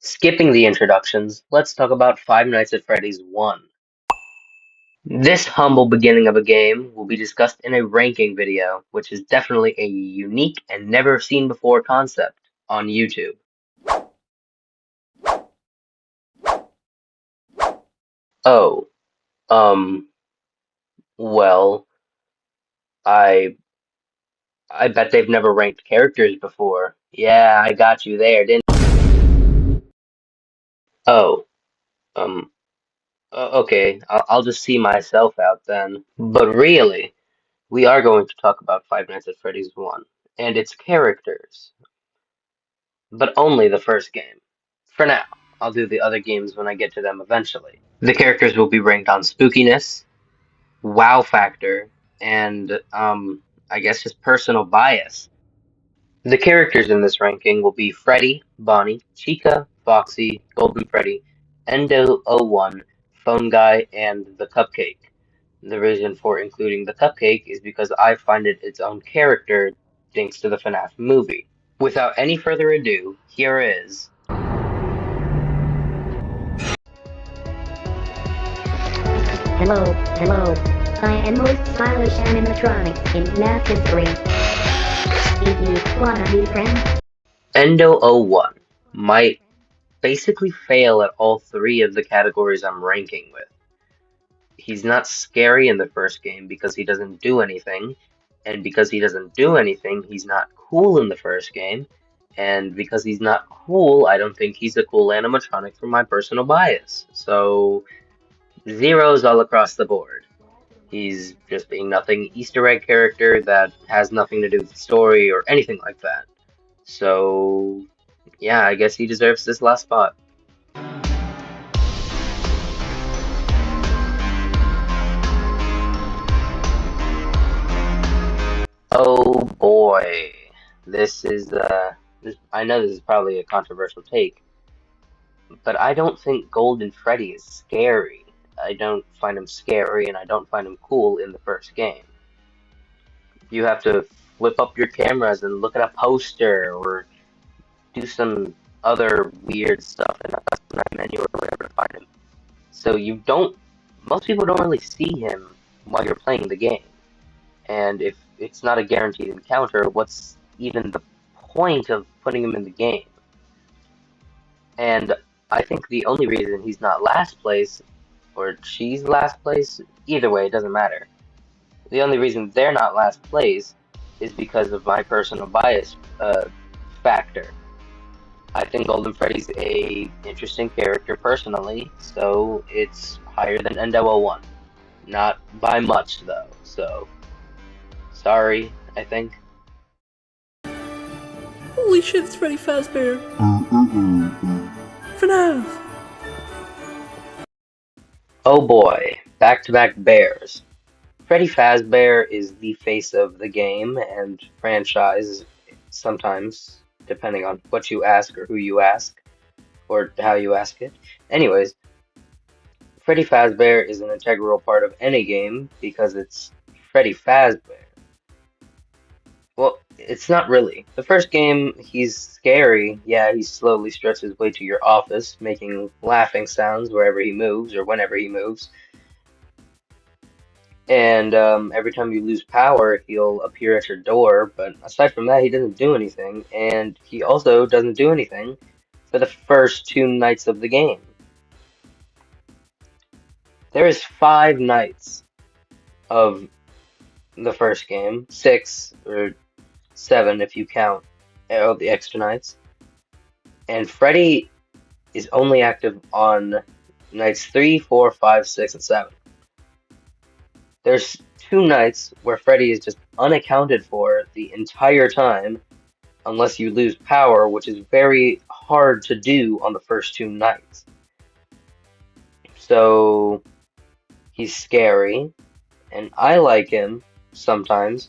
Skipping the introductions, let's talk about Five Nights at Freddy's 1. This humble beginning of a game will be discussed in a ranking video, which is definitely a unique and never seen before concept on YouTube. Oh, um, well, I I bet they've never ranked characters before. Yeah, I got you there, didn't Oh, um, okay, I'll just see myself out then. But really, we are going to talk about Five Nights at Freddy's 1 and its characters, but only the first game. For now, I'll do the other games when I get to them eventually. The characters will be ranked on spookiness, wow factor, and, I guess just personal bias. The characters in this ranking will be Freddy, Bonnie, Chica, Foxy, Golden Freddy, Endo01, Phone Guy, and the Cupcake. The reason for including the Cupcake is because I find it its own character thanks to the FNAF movie. Without any further ado, here is Hello, hello. I am most stylish animatronic in FNAF history. Wanna be friends? Endo01. Might basically fail at all three of the categories I'm ranking with. He's not scary in the first game because he doesn't do anything, and because he doesn't do anything, he's not cool in the first game, and because he's not cool, I don't think he's a cool animatronic for my personal bias. So, zeros all across the board. He's just a nothing Easter egg character that has nothing to do with the story or anything like that. So, yeah, I guess he deserves this last spot. Oh boy, I know this is probably a controversial take, but I don't think Golden Freddy is scary. I don't find him scary, and I don't find him cool in the first game. You have to flip up your cameras and look at a poster, or do some other weird stuff in a custom menu or whatever to find him. So most people don't really see him while you're playing the game. And if it's not a guaranteed encounter, what's even the point of putting him in the game? And I think the only reason he's not last place, or she's last place, either way, it doesn't matter. The only reason they're not last place is because of my personal bias factor. I think Golden Freddy's a interesting character personally, so it's higher than Endo01. Not by much though, so sorry, I think. Holy shit, it's Freddy Fazbear. FNAF. Oh boy, back-to-back bears. Freddy Fazbear is the face of the game and franchise sometimes, depending on what you ask or who you ask, or how you ask it. Anyways, Freddy Fazbear is an integral part of any game because it's Freddy Fazbear. Well, it's not really. The first game, he's scary. Yeah, he slowly stretches his way to your office, making laughing sounds wherever he moves or whenever he moves. And every time you lose power, he'll appear at your door. But aside from that, he doesn't do anything. And he also doesn't do anything for the first two nights of the game. There is 5 nights of the first game, 6 or 7 if you count all the extra nights. And Freddy is only active on nights 3, 4, 5, 6, and 7. There's 2 nights where Freddy is just unaccounted for the entire time, unless you lose power, which is very hard to do on the first 2 nights. So he's scary, and I like him sometimes,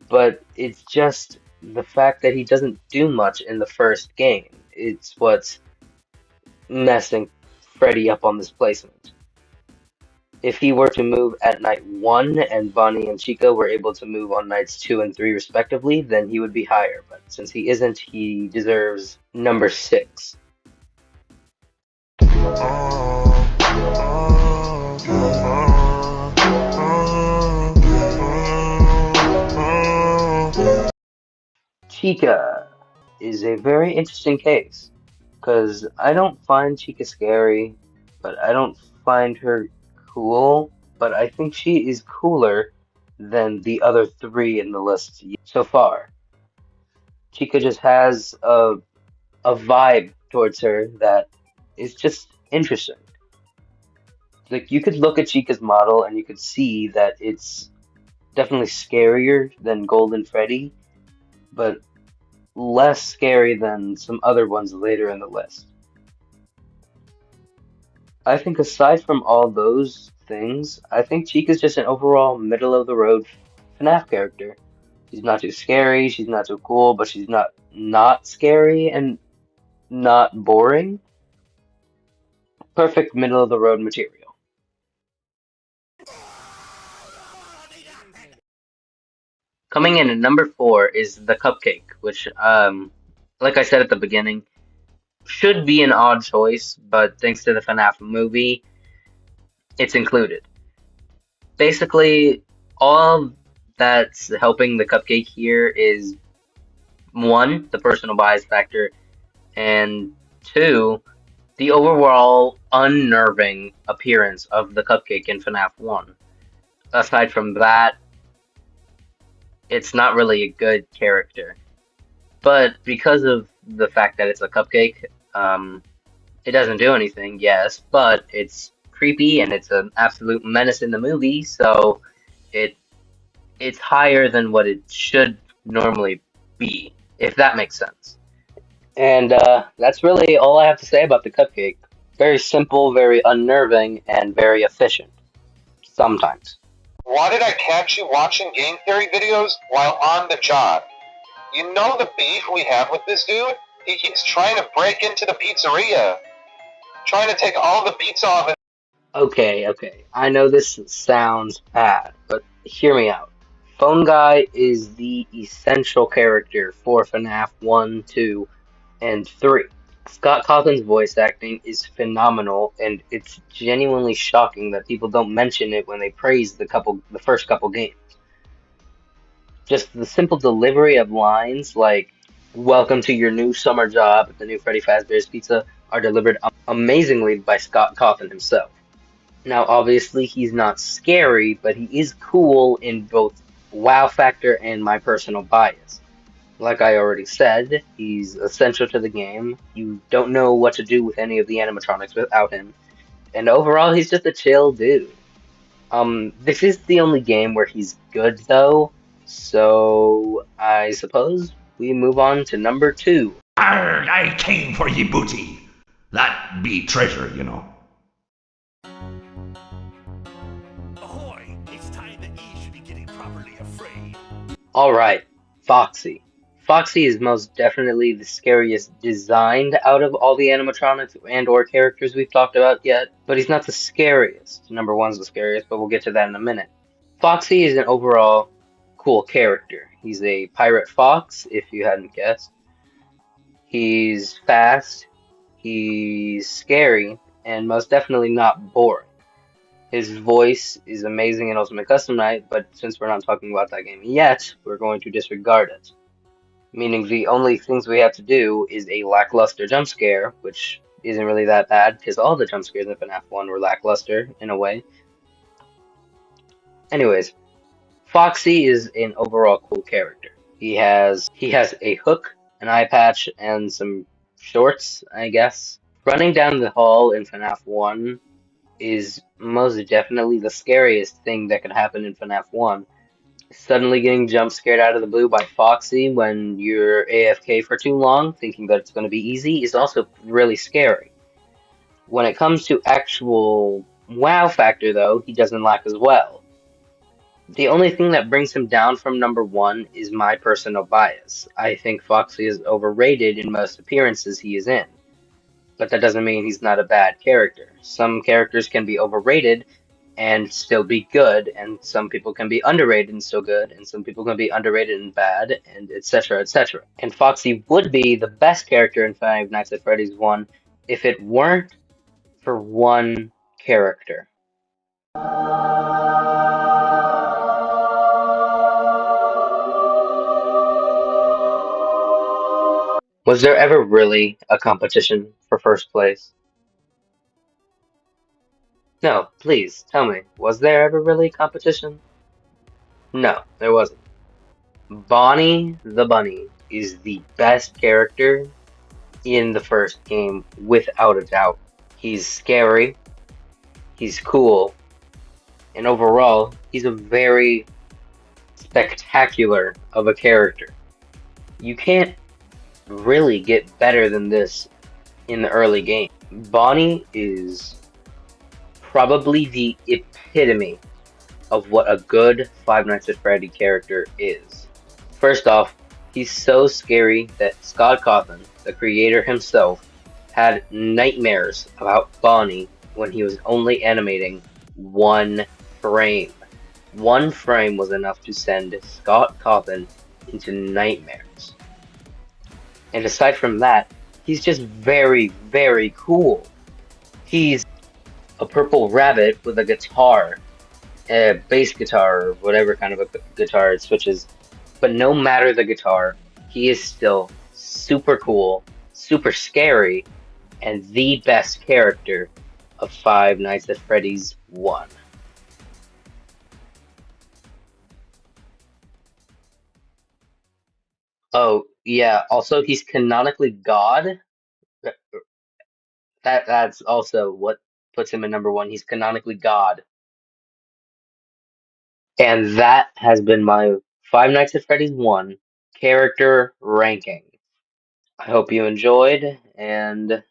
but it's just the fact that he doesn't do much in the first game. It's what's messing Freddy up on this placement. If he were to move at night 1 and Bonnie and Chica were able to move on nights 2 and 3 respectively, then he would be higher. But since he isn't, he deserves number 6. Chica is a very interesting case, because I don't find Chica scary, but I don't find her cool, but I think she is cooler than the other 3 in the list so far. Chica just has a vibe towards her that is just interesting. Like you could look at Chica's model and you could see that it's definitely scarier than Golden Freddy, but less scary than some other ones later in the list. I think aside from all those things, I think Chica's just an overall middle of the road FNAF character. She's not too scary, she's not too cool, but she's not scary and not boring. Perfect middle of the road material. Coming in at number 4 is the Cupcake, which, like I said at the beginning, should be an odd choice, but thanks to the FNAF movie, it's included. Basically, all that's helping the Cupcake here is 1, the personal bias factor, and 2, the overall unnerving appearance of the Cupcake in FNAF 1. Aside from that, it's not really a good character. But because of the fact that it's a cupcake, it doesn't do anything, yes, but it's creepy and it's an absolute menace in the movie, so it it's higher than what it should normally be, if that makes sense. And that's really all I have to say about the cupcake. Very simple, very unnerving, and very efficient. Sometimes. Why did I catch you watching game theory videos while on the job? You know the beef we have with this dude? He keeps trying to break into the pizzeria, trying to take all the pizza off. Okay. I know this sounds bad, but hear me out. Phone Guy is the essential character for FNAF 1, 2, and 3. Scott Cawthon's voice acting is phenomenal, and it's genuinely shocking that people don't mention it when they praise the first couple games. Just the simple delivery of lines like "Welcome to your new summer job at the new Freddy Fazbear's Pizza" are delivered amazingly by Scott Cawthon himself. Now, obviously, he's not scary, but he is cool in both wow factor and my personal bias. Like I already said, he's essential to the game. You don't know what to do with any of the animatronics without him. And overall, he's just a chill dude. This is the only game where he's good, though, so I suppose we move on to number 2. Arr, I came for ye booty. That be treasure, you know. Ahoy! It's time that ye should be getting properly afraid. Alright, Foxy. Foxy is most definitely the scariest designed out of all the animatronics and or characters we've talked about yet, but he's not the scariest. Number 1's the scariest, but we'll get to that in a minute. Foxy is an overall cool character. He's a pirate fox, if you hadn't guessed. He's fast, he's scary, and most definitely not boring. His voice is amazing in Ultimate Custom Night, but since we're not talking about that game yet, we're going to disregard it. Meaning the only things we have to do is a lackluster jump scare, which isn't really that bad, because all the jump scares in FNAF 1 were lackluster, in a way. Anyways, Foxy is an overall cool character. He has a hook, an eye patch, and some shorts, I guess. Running down the hall in FNAF 1 is most definitely the scariest thing that could happen in FNAF 1. Suddenly getting jump scared out of the blue by Foxy when you're AFK for too long, thinking that it's going to be easy, is also really scary. When it comes to actual wow factor, though, he doesn't lack as well. The only thing that brings him down from number 1 is my personal bias. I think Foxy is overrated in most appearances he is in. But that doesn't mean he's not a bad character. Some characters can be overrated, and still be good, and some people can be underrated and still good, and some people can be underrated and bad, and etc. etc. And Foxy would be the best character in Five Nights at Freddy's 1 if it weren't for one character. Was there ever really a competition for first place? No, please tell me, was there ever really a competition? No, there wasn't. Bonnie the Bunny is the best character in the first game without a doubt. He's scary, he's cool, and overall, he's a very spectacular of a character. You can't really get better than this in the early game. Bonnie is probably the epitome of what a good Five Nights at Freddy character is. First off, he's so scary that Scott Cawthon, the creator himself, had nightmares about Bonnie when he was only animating one frame. One frame was enough to send Scott Cawthon into nightmares. And aside from that, he's just very, very cool. He's a purple rabbit with a guitar, a bass guitar, or whatever kind of a guitar it switches. But no matter the guitar, he is still super cool, super scary, and the best character of Five Nights at Freddy's 1. Oh, yeah, also he's canonically God. That's also what puts him in number 1. He's canonically God. And that has been my Five Nights at Freddy's 1 character ranking. I hope you enjoyed, and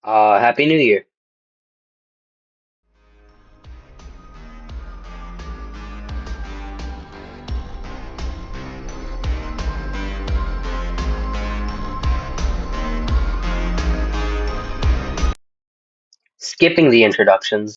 Happy New Year. Skipping the introductions,